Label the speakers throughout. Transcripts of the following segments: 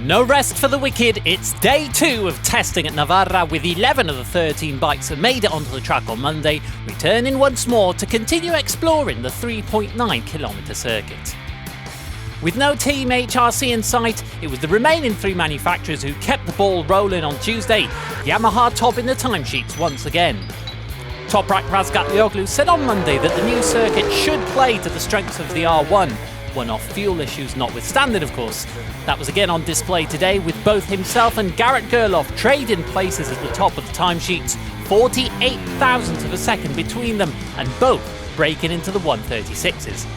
Speaker 1: No rest for the wicked. It's day 2 of testing at Navarra, with 11 of the 13 bikes that made it onto the track on Monday returning once more to continue exploring the 3.9km circuit. With no Team HRC in sight, it was the remaining 3 manufacturers who kept the ball rolling on Tuesday, Yamaha topping the timesheets once again. Toprak Razgatlioglu said on Monday that the new circuit should play to the strengths of the R1, one-off fuel issues notwithstanding, of course. That was again on display today, with both himself and Garrett Gerloff trading places at the top of the timesheets, 48 thousandths of a second between them, and both breaking into the 136s.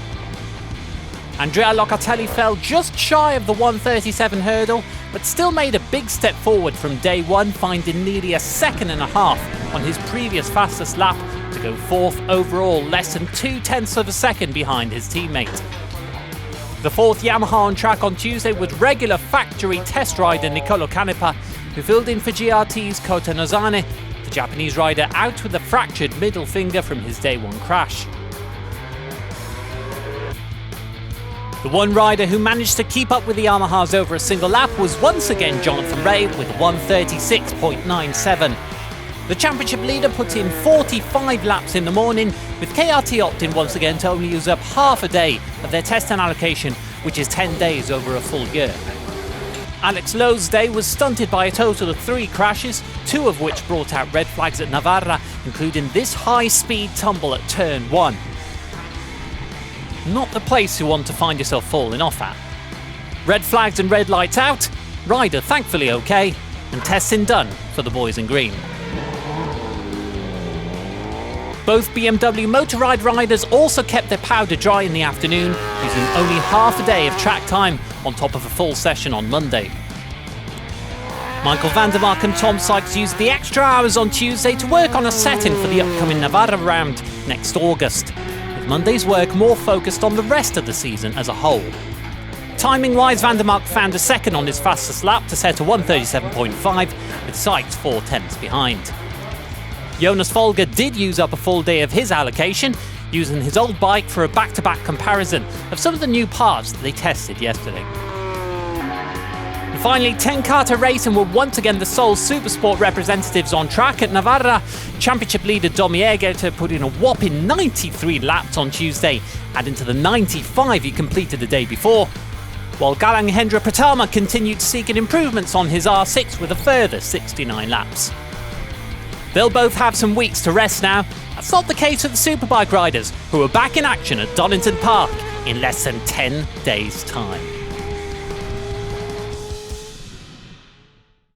Speaker 1: Andrea Locatelli fell just shy of the 137 hurdle, but still made a big step forward from day 1, finding nearly a second and a half on his previous fastest lap to go 4th overall, less than 0.2 of a second behind his teammate. The 4th Yamaha on track on Tuesday was regular factory test rider Nicolo Canepa, who filled in for GRT's Kota Nozane, the Japanese rider out with a fractured middle finger from his day 1 crash. The one rider who managed to keep up with the Yamahas over a single lap was once again Jonathan Rea with 136.97. The championship leader put in 45 laps in the morning, with KRT opting once again to only use up half a day of their testing allocation, which is 10 days over a full year. Alex Lowe's day was stunted by a total of 3 crashes, 2 of which brought out red flags at Navarra, including this high-speed tumble at turn 1. Not the place you want to find yourself falling off at. Red flags and red lights out, rider thankfully okay, and testing done for the boys in green. Both BMW Motorride riders also kept their powder dry in the afternoon, using only half a day of track time on top of a full session on Monday. Michael van der Mark and Tom Sykes used the extra hours on Tuesday to work on a setting for the upcoming Navarra round next August, with Monday's work more focused on the rest of the season as a whole. Timing-wise, van der Mark found a second on his fastest lap to set a 137.5, with Sykes 0.4 behind. Jonas Folger did use up a full day of his allocation, using his old bike for a back-to-back comparison of some of the new parts that they tested yesterday. And finally, 10 Kata Racing were once again the sole Supersport representatives on track at Navarra. Championship leader Domi Egerter put in a whopping 93 laps on Tuesday, adding to the 95 he completed the day before, while Galang Hendra Pratama continued seeking improvements on his R6 with a further 69 laps. They'll both have some weeks to rest now. That's not the case for the Superbike riders, who are back in action at Donington Park in less than 10 days' time.